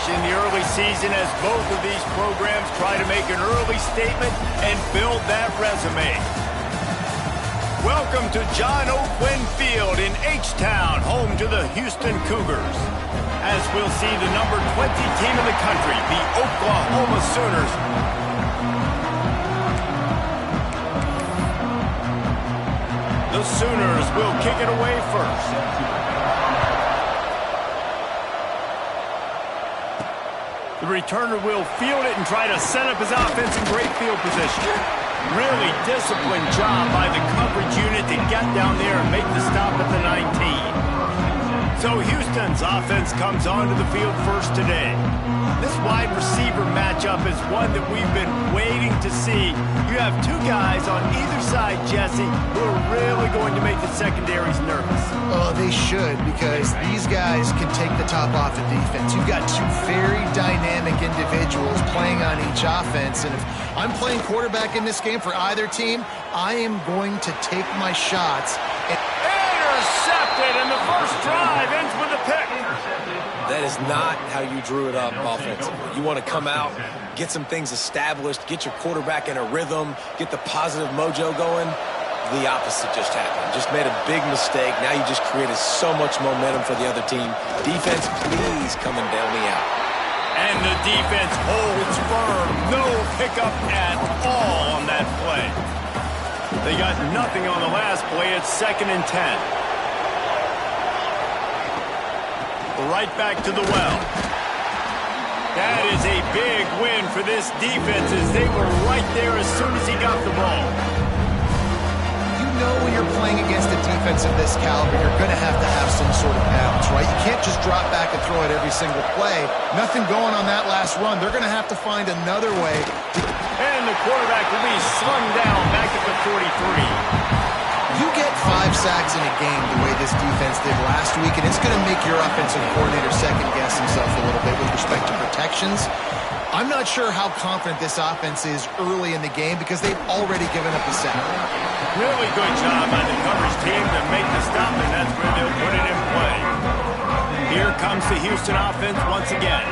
in the early season as both of these programs try to make an early statement and build that resume. Welcome to John O'Quinn Field in H-Town, home to the Houston Cougars. As we'll see the number 20 team in the country, the Oklahoma Sooners. The Sooners will kick it away first. The returner will field it and try to set up his offense in great field position. Really disciplined job by the coverage unit to get down there and make the stop at the 19. So Houston's offense comes onto the field first today. This wide receiver matchup is one that we've been waiting to see. You have two guys on either side, Jesse, who are really going to make the secondaries nervous. Oh, they should, because these guys can take the top off the defense. You've got two very dynamic individuals playing on each offense, and if I'm playing quarterback in this game for either team, I am going to take my shots. Intercepted, and the first drive ends with a pick. That is not how you drew it up offensively. You want to come out, get some things established, get your quarterback in a rhythm, get the positive mojo going. The opposite just happened. Just made a big mistake. Now you just created so much momentum for the other team. Defense, please come and bail me out. And the defense holds firm. No pickup at all on that play. They got nothing on the last play. It's 2nd and 10. Right back to the well. That is a big win for this defense as they were right there as soon as he got the ball. You know when you're playing against a defense of this caliber, you're going to have some sort of balance, right? You can't just drop back and throw it every single play. Nothing going on that last run. They're going to have to find another way. And the quarterback will be slung down back at the 43. You get 5 sacks in a game the way this defense did last week, and it's going to make your offensive coordinator second-guess himself a little bit with respect to protections. I'm not sure how confident this offense is early in the game because they've already given up a sack. Really good job by the coverage team to make the stop, and that's where they'll put it in play. Here comes the Houston offense once again.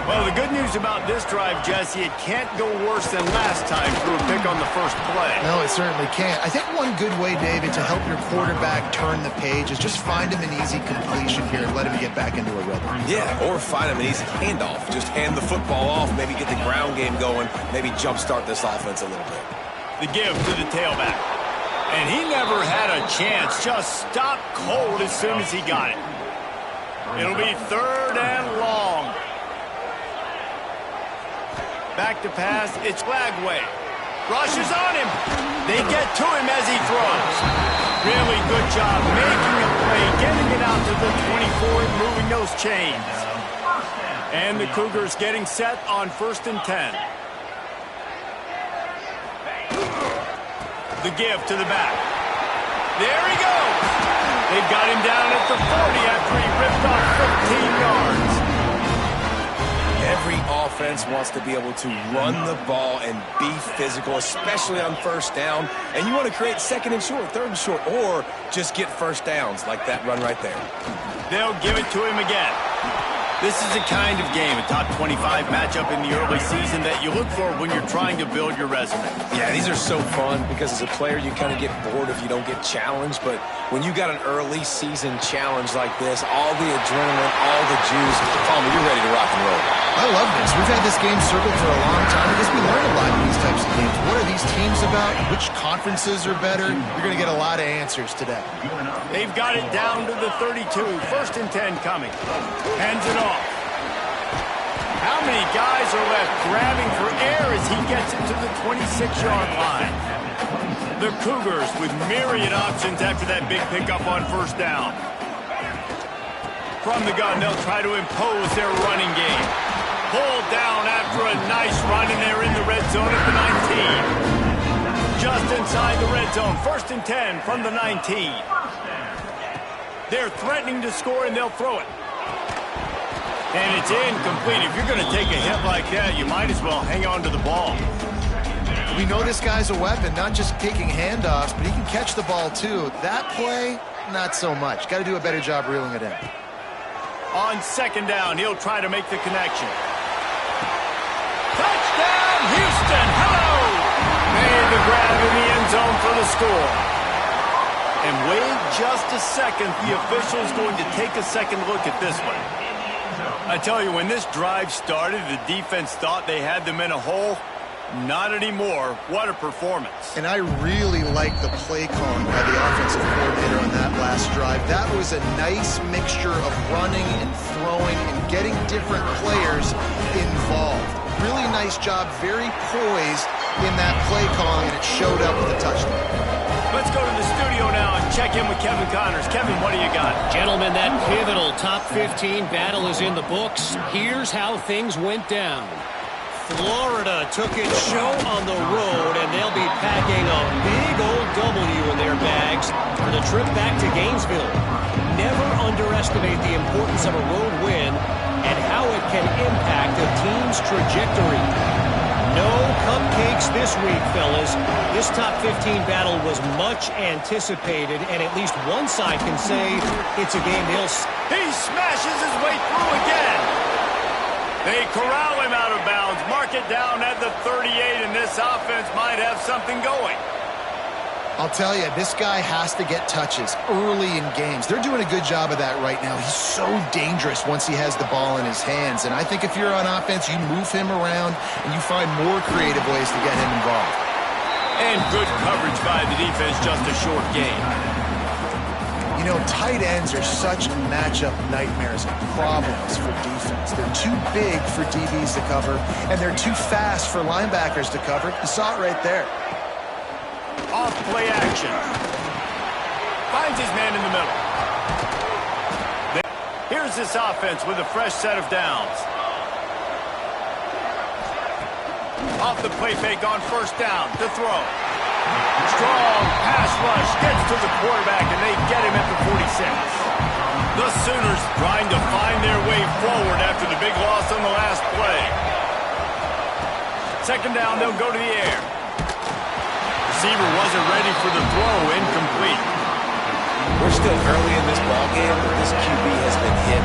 Well, the good news about this drive, Jesse, it can't go worse than last time through a pick on the first play. No, it certainly can't. I think one good way, David, to help your quarterback turn the page is just find him an easy completion here and let him get back into a rhythm. Yeah, or find him an easy handoff. Just hand the football off, maybe get the ground game going, maybe jumpstart this offense a little bit. The give to the tailback. And he never had a chance. Just stopped cold as soon as he got it. It'll be 3rd and long. Back to pass, it's Lagway. Rushes on him. They get to him as he throws. Really good job making a play, getting it out to the 24 and moving those chains. And the Cougars getting set on 1st and 10. The give to the back. There he goes. They've got him down at the 40 after he ripped off 15 yards. Every offense wants to be able to run the ball and be physical, especially on 1st down. And you want to create 2nd and short, 3rd and short, or just get 1st downs like that run right there. They'll give it to him again. This is the kind of game, a top 25 matchup in the early season that you look for when you're trying to build your resume. Yeah, these are so fun because as a player you kind of get bored if you don't get challenged, but when you got an early season challenge like this, all the adrenaline, all the juice, Palmer, you're ready to rock and roll. I love this. We've had this game circled for a long time because we learn a lot in these types of games. What are these teams about? Which conferences are better? You're going to get a lot of answers today. They've got it down to the 32. 1st and 10 coming. Hands it off. How many guys are left grabbing for air as he gets into the 26-yard line? The Cougars with myriad options after that big pickup on 1st down. From the gun, they'll try to impose their running game. Pulled down after a nice run, and they're in the red zone at the 19. Just inside the red zone. 1st and 10 from the 19. They're threatening to score, and they'll throw it. And it's incomplete. If you're going to take a hit like that, you might as well hang on to the ball. We know this guy's a weapon, not just taking handoffs, but he can catch the ball too. That play, not so much. Got to do a better job reeling it in. On second down, he'll try to make the connection. Touchdown, Houston! Hello! Made the grab in the end zone for the score. And wait just a second. The official's going to take a second look at this one. I tell you, when this drive started, the defense thought they had them in a hole. Not anymore. What a performance. And I really like the play calling by the offensive coordinator on that last drive. That was a nice mixture of running and throwing and getting different players involved. Really nice job, very poised in that play calling, and it showed up with a touchdown. Let's go to the studio now and check in with Kevin Connors. Kevin, what do you got? Gentlemen, that pivotal top 15 battle is in the books. Here's how things went down. Florida took its show on the road, and they'll be packing a big old W in their bags for the trip back to Gainesville. Never underestimate the importance of a road win and how it can impact a team's trajectory. No cupcakes this week, fellas. This top 15 battle was much anticipated, and at least one side can say it's a game he'll... He smashes his way through again. They corral him out of bounds, mark it down at the 38, and this offense might have something going. I'll tell you, this guy has to get touches early in games. They're doing a good job of that right now. He's so dangerous once he has the ball in his hands. And I think if you're on offense, you move him around and you find more creative ways to get him involved. And good coverage by the defense, just a short gain. You know, tight ends are such matchup nightmares and problems for defense. They're too big for DBs to cover, and they're too fast for linebackers to cover. You saw it right there. Off play action. Finds his man in the middle. Here's this offense with a fresh set of downs. Off the play fake on first down to throw. Strong pass rush gets to the quarterback, and they get him at the 46. The Sooners trying to find their way forward after the big loss on the last play. Second down, they'll go to the air. Receiver wasn't ready for the throw, incomplete. We're still early in this ballgame, but this QB has been hit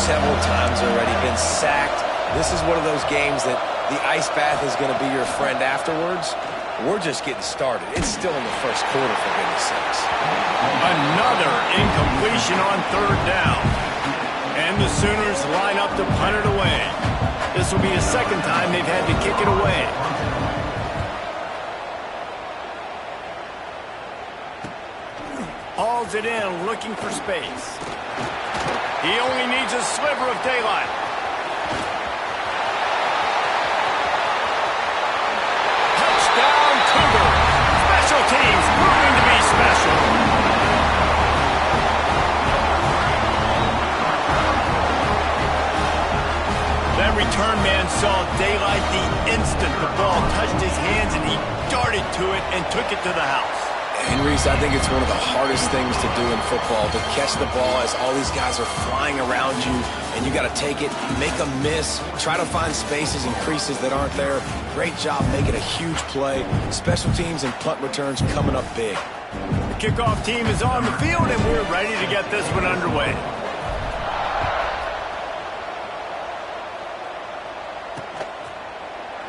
several times already, been sacked. This is one of those games that the ice bath is going to be your friend afterwards. We're just getting started. It's still in the first quarter, for goodness sakes. Another incompletion on third down. And the Sooners line up to punt it away. This will be the second time they've had to kick it away. Hauls it in, looking for space. He only needs a sliver of daylight. Touchdown, Cougar. Special teams proving to be special. That return man saw daylight the instant the ball touched his hands, and he darted to it and took it to the house. And Reese, I think it's one of the hardest things to do in football, to catch the ball as all these guys are flying around you, and you got to take it, make a miss, try to find spaces and creases that aren't there. Great job making a huge play. Special teams and punt returns coming up big. The kickoff team is on the field, and we're ready to get this one underway.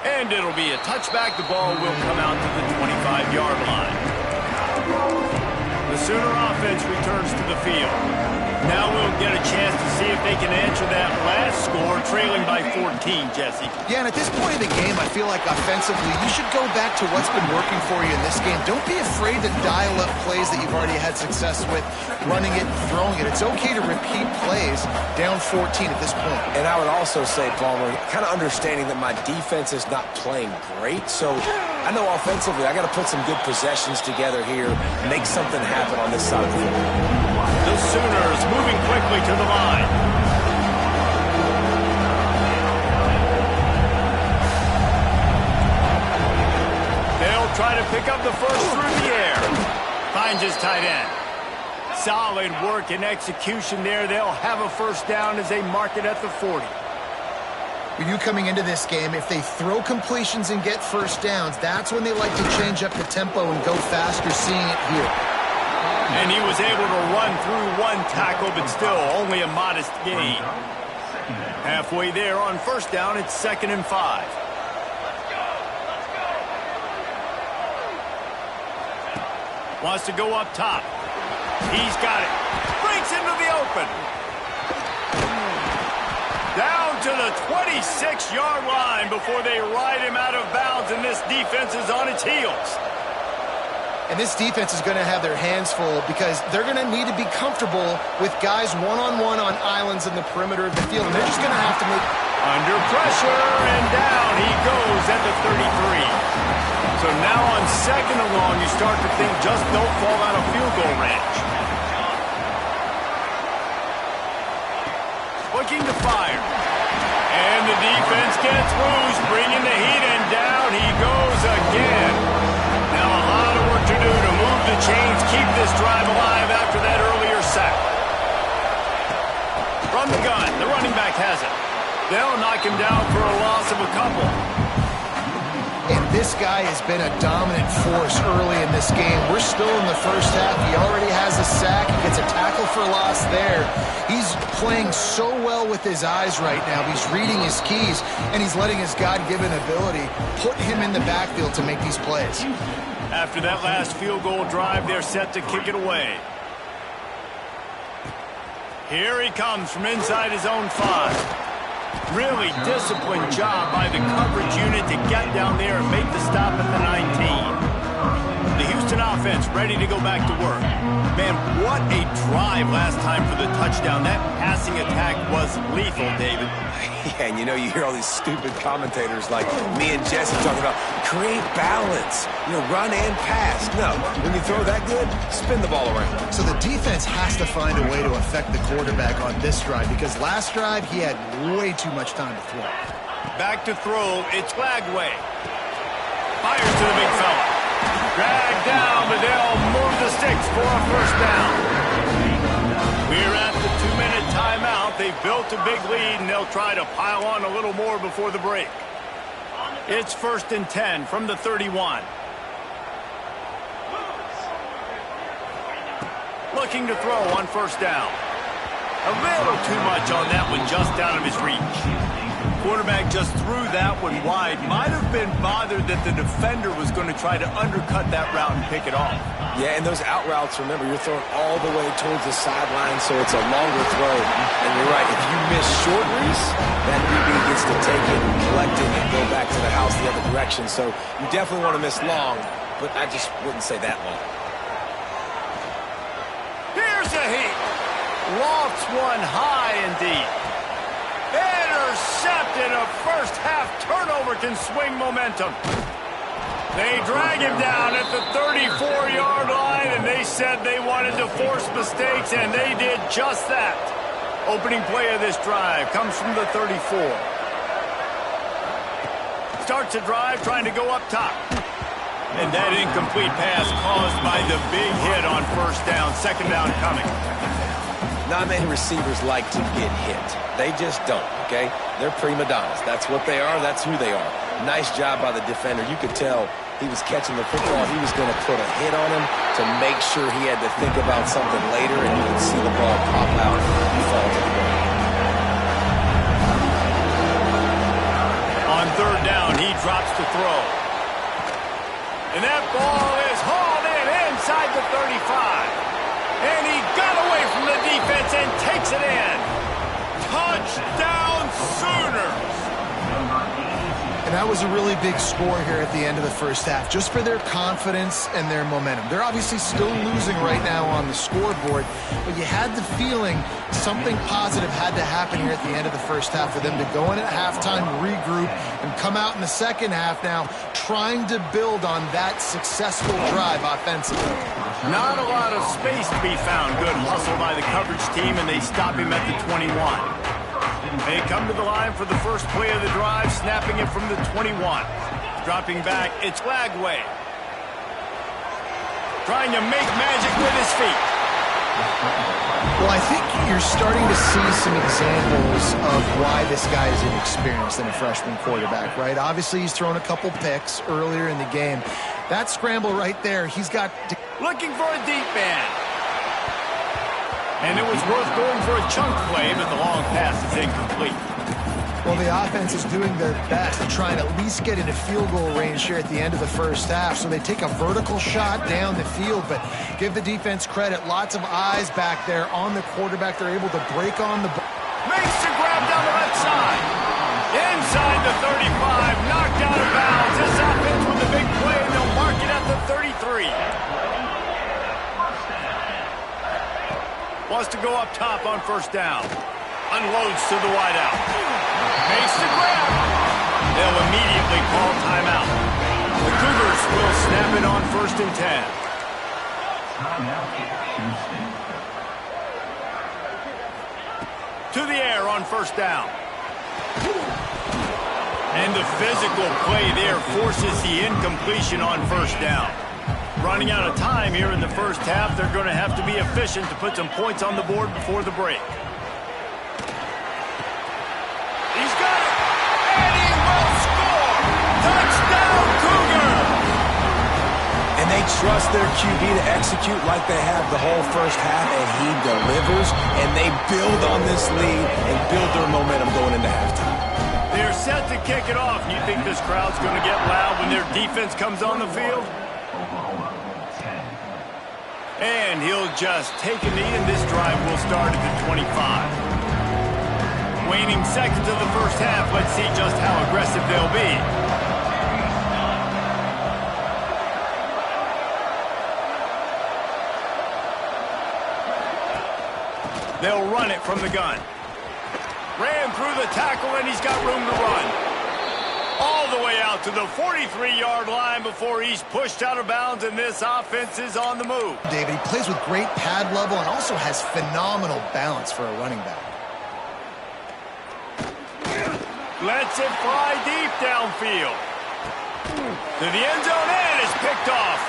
And it'll be a touchback. The ball will come out to the 25-yard line. The Sooner offense returns to the field. Now we'll get a chance to see if they can answer that last score, trailing by 14, Jesse. Yeah, and at this point in the game, I feel like offensively, you should go back to what's been working for you in this game. Don't be afraid to dial up plays that you've already had success with, running it and throwing it. It's okay to repeat plays down 14 at this point. And I would also say, Palmer, kind of understanding that my defense is not playing great, so I know offensively I got to put some good possessions together here, make something happen on this side of the field. The Sooners moving quickly to the line. They'll try to pick up the first through the air. Finds his tight end. Solid work and execution there. They'll have a first down as they mark it at the 40. With you coming into this game, if they throw completions and get first downs, that's when they like to change up the tempo and go faster, seeing it here. And he was able to run through one tackle, but still only a modest gain. Halfway there on first down, it's 2nd and 5. Wants to go up top. He's got it. Breaks into the open. Down to the 26-yard line before they ride him out of bounds, and this defense is on its heels. And this defense is going to have their hands full because they're going to need to be comfortable with guys one-on-one on islands in the perimeter of the field. And they're just going to have to make... Under pressure, and down he goes at the 33. So now on 2nd and long, you start to think just don't fall out of field goal range. Looking to fire. And the defense gets loose, bringing the heat, and down he goes again. Now a lot of work to do to move the chains, keep this drive alive after that earlier sack. From the gun, the running back has it. They'll knock him down for a loss of a couple. And this guy has been a dominant force early in this game. We're still in the first half. He already has a sack. He gets a tackle for loss there. He's playing so well with his eyes right now. He's reading his keys, and he's letting his God-given ability put him in the backfield to make these plays. After that last field goal drive, they're set to kick it away. Here he comes from inside his own 5. Really disciplined job by the coverage unit to get down there and make the stop at the 19. The Houston offense ready to go back to work. Man, what a drive last time for the touchdown. That passing attack was lethal, David. Yeah, and you hear all these stupid commentators like me and Jesse talking about create balance, run and pass. No, when you throw that good, spin the ball around. So the defense has to find a way to affect the quarterback on this drive because last drive he had way too much time to throw. Back to throw, it's Lagway. Fires to the big fella. Dragged down, but they'll move the sticks for a first down. We're at the 2-minute timeout. They've built a big lead, and they'll try to pile on a little more before the break. It's 1st and 10 from the 31. Looking to throw on first down. A little too much on that one, just out of his reach. Quarterback just threw that one wide. Might have been bothered that the defender was going to try to undercut that route and pick it off. Yeah, and those out routes, remember, you're throwing all the way towards the sideline, so it's a longer throw. And you're right, if you miss short Reese, that DB gets to take it, collect it, and go back to the house the other direction. So you definitely want to miss long, but I just wouldn't say that long. Here's a heat. Lofts one high and deep. Intercepted. A first half turnover can swing momentum. They drag him down at the 34-yard line, and they said they wanted to force mistakes, and they did just that. Opening play of this drive comes from the 34. Starts a drive trying to go up top. And that incomplete pass caused by the big hit on first down. 2nd down coming. Not many receivers like to get hit. They just don't, okay? They're prima donnas. That's what they are. That's who they are. Nice job by the defender. You could tell he was catching the football. He was going to put a hit on him to make sure he had to think about something later, and you could see the ball pop out and fall to the ground. On 3rd down, he drops to throw. And that ball is hauled in inside the 35. And he got away from the defense and takes it in. Touchdown Sooners! And that was a really big score here at the end of the first half, just for their confidence and their momentum. They're obviously still losing right now on the scoreboard, but you had the feeling something positive had to happen here at the end of the first half for them to go in at halftime, regroup, and come out in the second half now trying to build on that successful drive offensively. Not a lot of space to be found. Good hustle by the coverage team, and they stop him at the 21. They come to the line for the first play of the drive, snapping it from the 21. Dropping back, it's Lagway. Trying to make magic with his feet. Well, I think you're starting to see some examples of why this guy is inexperienced in a freshman quarterback, right? Obviously, he's thrown a couple picks earlier in the game. That scramble right there, he's got... Looking for a deep man. And it was worth going for a chunk play, but the long pass is incomplete. Well, the offense is doing their best to try and at least get into field goal range here at the end of the first half. So they take a vertical shot down the field, but give the defense credit. Lots of eyes back there on the quarterback. They're able to break on the ball. Makes the grab down the left side. Inside the 35, knocked out of bounds. This offense with a big play, and they'll mark it at the 33. Wants to go up top on first down. Unloads to the wideout. Makes the grab. They'll immediately call timeout. The Cougars will snap it on 1st and 10. To the air on first down. And the physical play there forces the incompletion on first down. Running out of time here in the first half, they're going to have to be efficient to put some points on the board before the break. He's got it, and he will score! Touchdown, Cougar! And they trust their QB to execute like they have the whole first half, and he delivers, and they build on this lead and build their momentum going into halftime. They're set to kick it off. You think this crowd's going to get loud when their defense comes on the field? And he'll just take a knee, and this drive will start at the 25. Waning seconds of the first half. Let's see just how aggressive they'll be. They'll run it from the gun. Ran through the tackle, and he's got room to run. All the way out to the 43-yard line before he's pushed out of bounds, and this offense is on the move. David, he plays with great pad level and also has phenomenal balance for a running back. Lets it fly deep downfield. To the end zone, and it's picked off.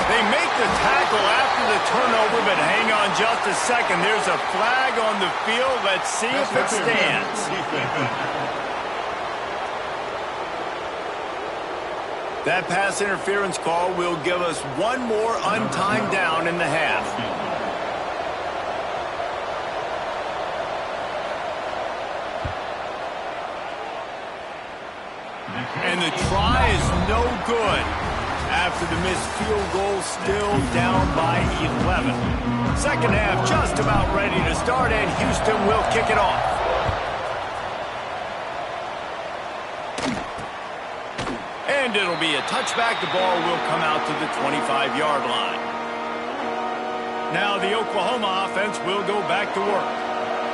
They make the tackle after the turnover, but hang on just a second. There's a flag on the field. Let's see if it stands. That pass interference call will give us one more untimed down in the half. And the try is no good after the missed field goal, still down by 11. Second half just about ready to start, and Houston will kick it off. And it'll be a touchback. The ball will come out to the 25-yard line. Now the Oklahoma offense will go back to work.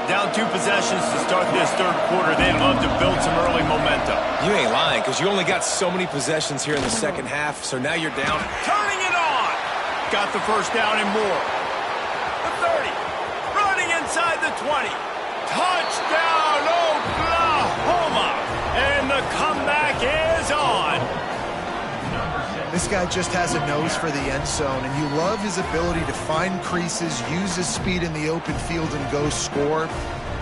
Down 2 possessions to start this third quarter. They'd love to build some early momentum. You ain't lying, because you only got so many possessions here in the second half, so now you're down. Turning it on. Got the first down and more. The 30. Running inside the 20. Touchdown, Oklahoma. And the comeback is on. This guy just has a nose for the end zone, and you love his ability to find creases, use his speed in the open field, and go score.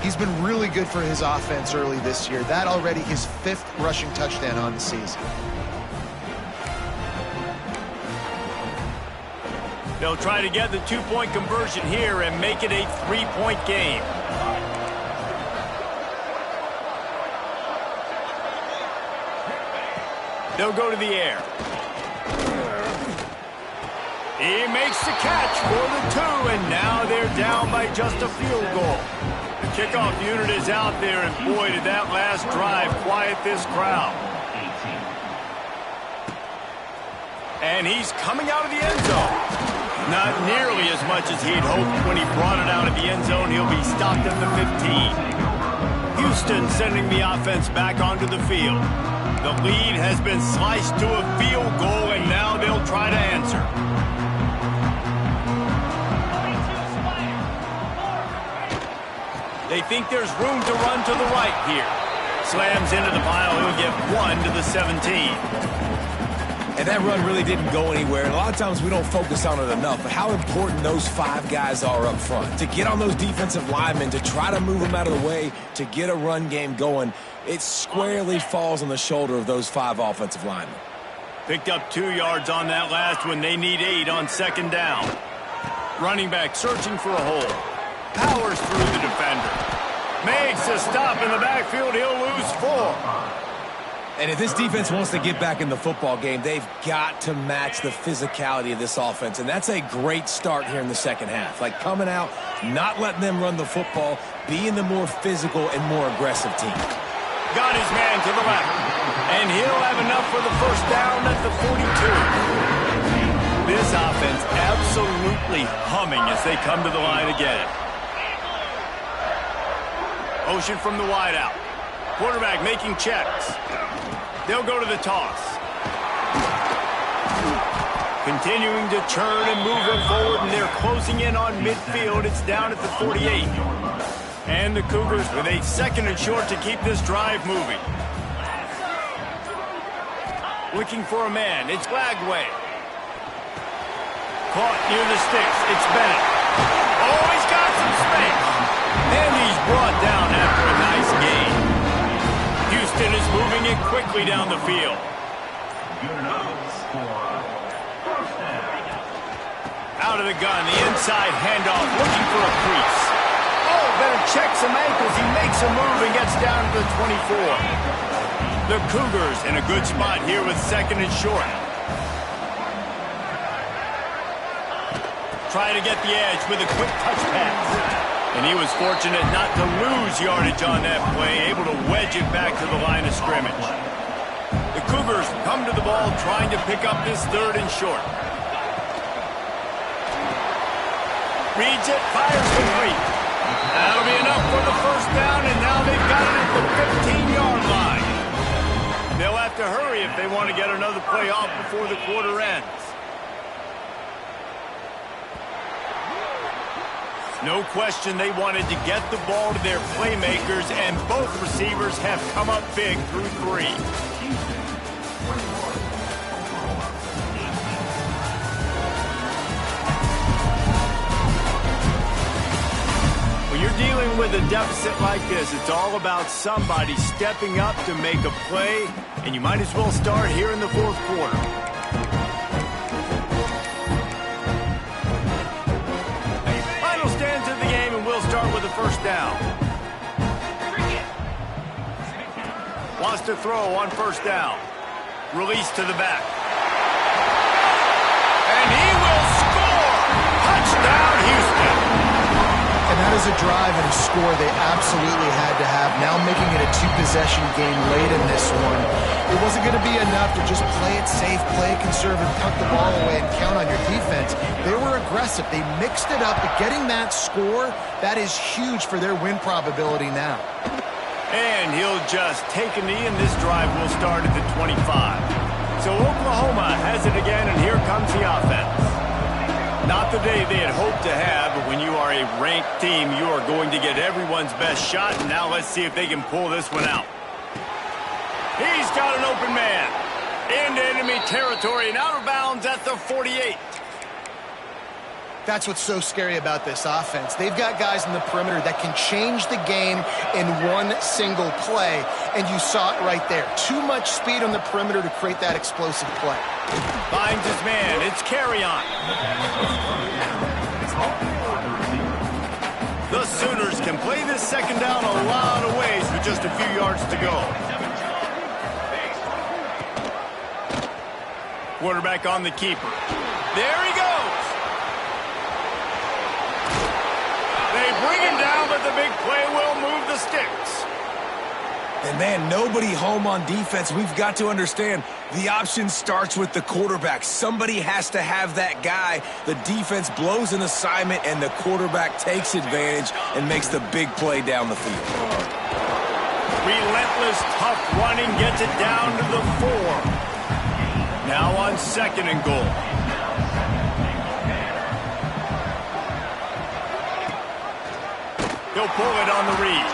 He's been really good for his offense early this year. That already his 5th rushing touchdown on the season. They'll try to get the 2-point conversion here and make it a 3-point game. They'll go to the air. He makes the catch for the 2, and now they're down by just a field goal. The kickoff unit is out there, and boy, did that last drive quiet this crowd. And he's coming out of the end zone. Not nearly as much as he'd hoped when he brought it out of the end zone. He'll be stopped at the 15. Houston sending the offense back onto the field. The lead has been sliced to a field goal, and now they'll try to answer. They think there's room to run to the right here. Slams into the pile. He'll get 1 to the 17. And that run really didn't go anywhere. And a lot of times we don't focus on it enough, but how important those 5 guys are up front. To get on those defensive linemen, to try to move them out of the way, to get a run game going, it squarely falls on the shoulder of those 5 offensive linemen. Picked up 2 yards on that last one. They need 8 on second down. Running back searching for a hole. Powers through the defender. Makes a stop in the backfield. He'll lose 4. And if this defense wants to get back in the football game, they've got to match the physicality of this offense. And that's a great start here in the second half. Like coming out, not letting them run the football, being the more physical and more aggressive team. Got his man to the left. And he'll have enough for the first down at the 42. This offense absolutely humming as they come to the line again. Motion from the wideout. Quarterback making checks. They'll go to the toss. Continuing to churn and move it forward, and they're closing in on midfield. It's down at the 48. And the Cougars with a 2nd and short to keep this drive moving. Looking for a man. It's Lagway. Caught near the sticks. It's Bennett. Oh, he's got some space. And he's brought down after a nice gain. Houston is moving it quickly down the field. Out of the gun, the inside handoff, looking for a crease. Oh, Bennett checks some ankles. He makes a move and gets down to the 24. The Cougars in a good spot here with 2nd and short. Trying to get the edge with a quick touch pass. And he was fortunate not to lose yardage on that play, able to wedge it back to the line of scrimmage. The Cougars come to the ball trying to pick up this 3rd and short. Reads it, fires complete. That'll be enough for the first down, and now they've got it at the 15-yard line. They'll have to hurry if they want to get another play off before the quarter ends. No question they wanted to get the ball to their playmakers, and both receivers have come up big through 3. When you're dealing with a deficit like this, it's all about somebody stepping up to make a play, and you might as well start here in the 4th quarter. Start with the first down. Wants to throw on first down. Release to the back. And he will score! Touchdown, Houston! And that is a drive and a score they absolutely had to have. Now making it a 2-possession game late in this one. It wasn't going to be enough to just play it safe, play it conservative, tuck the ball away, and count on your defense. They were aggressive. They mixed it up, but getting that score, that is huge for their win probability now. And he'll just take a knee, and this drive will start at the 25. So Oklahoma has it again, and here comes the offense. Not the day they had hoped to have, but when you are a ranked team, you are going to get everyone's best shot, and now let's see if they can pull this one out. He's got an open man. Into enemy territory and out of bounds at the 48. That's what's so scary about this offense. They've got guys in the perimeter that can change the game in one single play, and you saw it right there. Too much speed on the perimeter to create that explosive play. Finds his man. It's Carry-On. The Sooners can play this 2nd down a lot of ways with just a few yards to go. Quarterback on the keeper. There he goes. They bring him down, but the big play will move the sticks. And, man, nobody home on defense. We've got to understand the option starts with the quarterback. Somebody has to have that guy. The defense blows an assignment, and the quarterback takes advantage and makes the big play down the field. Relentless, tough running gets it down to the 4. Now on 2nd and goal. He'll pull it on the read.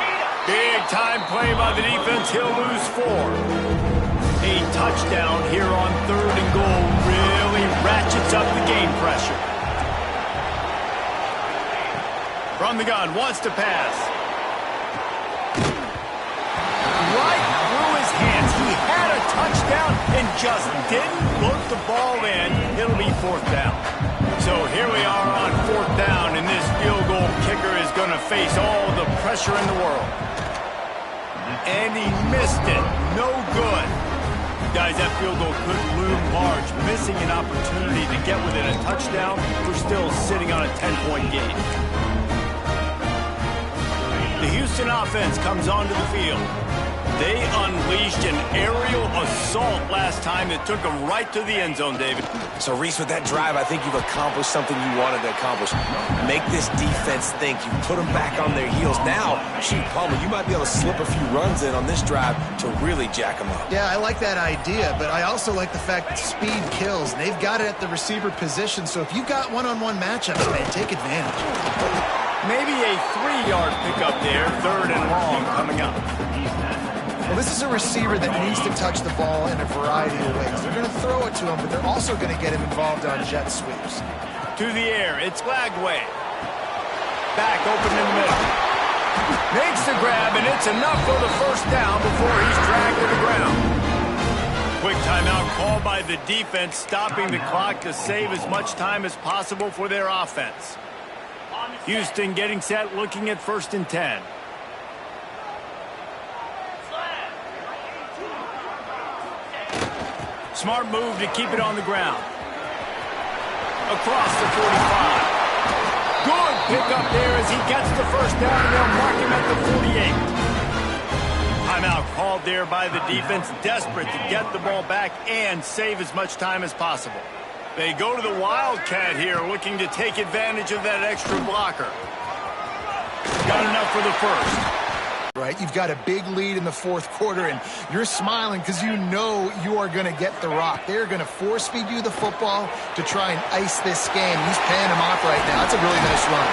Big time play by the defense. He'll lose 4. A touchdown here on 3rd and goal really ratchets up the game pressure. From the gun, wants to pass. Right through his hands. He had a touchdown and just didn't look the ball in. It'll be 4th down. So here we are on 4th face all the pressure in the world. And he missed it. No good. Guys, that field goal could loom large. Missing an opportunity to get within a touchdown. We're still sitting on a 10-point game. The Houston offense comes onto the field. They unleashed an aerial assault last time that took them right to the end zone, David. So, Reese, with that drive, I think you've accomplished something you wanted to accomplish. Make this defense think. You put them back on their heels. Now, shoot, Palmer, you might be able to slip a few runs in on this drive to really jack them up. Yeah, I like that idea, but I also like the fact that speed kills. And they've got it at the receiver position, so if you've got one-on-one matchups, man, take advantage. Maybe a 3-yard pickup there, 3rd and long coming up. Well, this is a receiver that needs to touch the ball in a variety of ways. They're going to throw it to him, but they're also going to get him involved on jet sweeps. To the air, it's Glagway. Back open in the middle. Makes the grab, and it's enough for the first down before he's dragged to the ground. Quick timeout called by the defense, stopping the clock to save as much time as possible for their offense. Houston getting set, looking at 1st and 10. Smart move to keep it on the ground. Across the 45. Good pickup there as he gets the first down, and they'll mark him at the 48. Timeout called there by the defense, desperate to get the ball back and save as much time as possible. They go to the Wildcat here, looking to take advantage of that extra blocker. Got enough for the first. Right, you've got a big lead in the 4th quarter, and you're smiling because you know you are going to get the rock. They're going to force-feed you the football to try and ice this game. He's paying him off right now. That's a really nice run.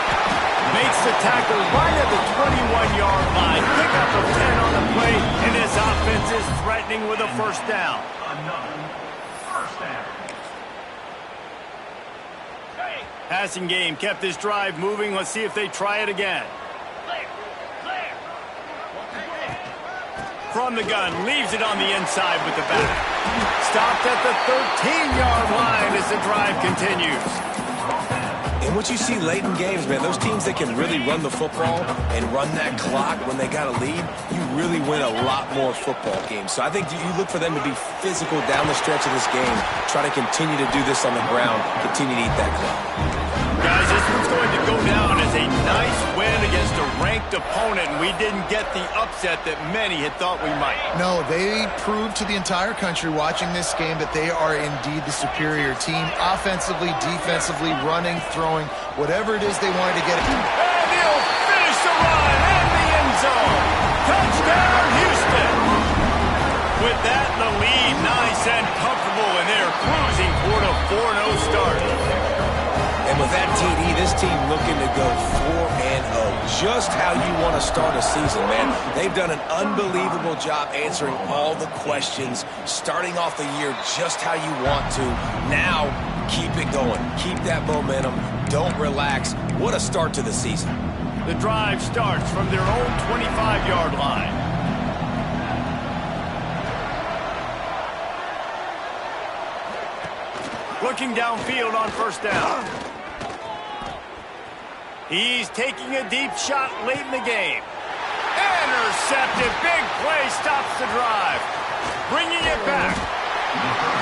Makes the tackle right at the 21-yard line. Pick up a 10 on the play, and this offense is threatening with a first down. Passing game kept this drive moving. Let's see if they try it again. From the gun, leaves it on the inside with the back. Stopped at the 13-yard line as the drive continues. And what you see late in games, man, those teams that can really run the football and run that clock when they got a lead, you really win a lot more football games. So I think you look for them to be physical down the stretch of this game, try to continue to do this on the ground, continue to eat that clock. Guys, this one's going to go down as a nice win against a ranked opponent, and we didn't get the upset that many had thought we might. No, they proved to the entire country watching this game that they are indeed the superior team, offensively, defensively, running, throwing, whatever it is they wanted to get. And he'll finish the run in the end zone. Touchdown, Houston. With that, the lead nice and comfortable, and they're cruising toward a 4-0 start. And with that TD, this team looking to go 4-0. Just how you want to start a season, man. They've done an unbelievable job answering all the questions, starting off the year just how you want to. Now, keep it going. Keep that momentum. Don't relax. What a start to the season. The drive starts from their own 25-yard line. Looking downfield on first down. He's taking a deep shot late in the game. Intercepted. Big play stops the drive. Bringing it back.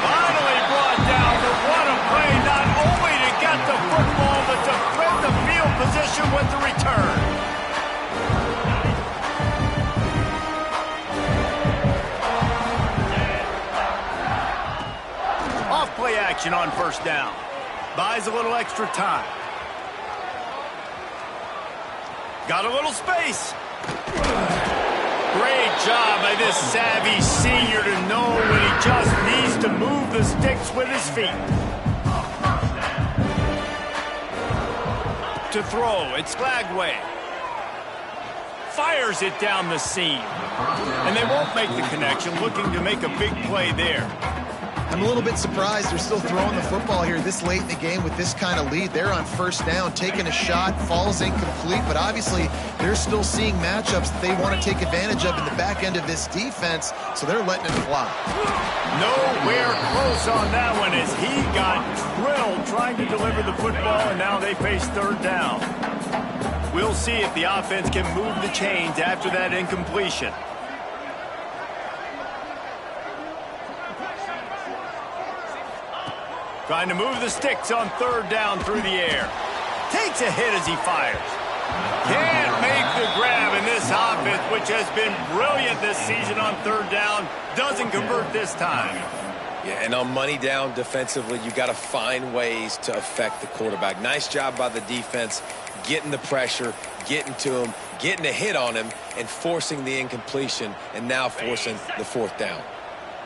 Finally brought down, but what a play, not only to get the football, but to thread the field position with the return. Off-play action on first down. Buys a little extra time. Got a little space. Great job by this savvy senior to know when he just needs to move the sticks with his feet. To throw, it's Glagway. Fires it down the seam. And they won't make the connection, looking to make a big play there. I'm a little bit surprised they're still throwing the football here this late in the game with this kind of lead. They're on first down, taking a shot, falls incomplete, but obviously they're still seeing matchups that they want to take advantage of in the back end of this defense, so they're letting it fly. Nowhere close on that one as he got drilled trying to deliver the football, and now they face third down. We'll see if the offense can move the chains after that incompletion. Trying to move the sticks on third down through the air. Takes a hit as he fires. Can't make the grab, and this offense, which has been brilliant this season on third down, doesn't convert this time. Yeah, and on money down defensively, you got to find ways to affect the quarterback. Nice job by the defense, getting the pressure, getting to him, getting a hit on him, and forcing the incompletion, and now forcing the fourth down.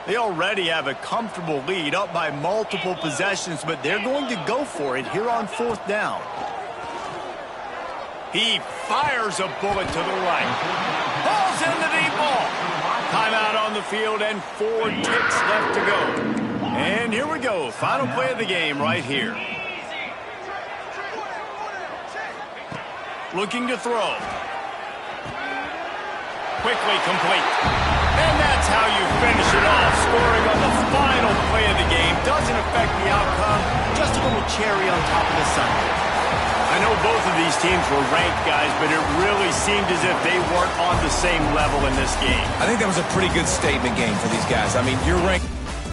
They already have a comfortable lead, up by multiple possessions, but they're going to go for it here on fourth down. He fires a bullet to the right. Ball's in the deep ball. Timeout on the field and 4 ticks left to go. And here we go. Final play of the game right here. Looking to throw. Quickly complete. And that's how you finish it off. Scoring on the final play of the game doesn't affect the outcome. Just a little cherry on top of the sundae. I know both of these teams were ranked, guys, but it really seemed as if they weren't on the same level in this game. I think that was a pretty good statement game for these guys. I mean, you're ranked.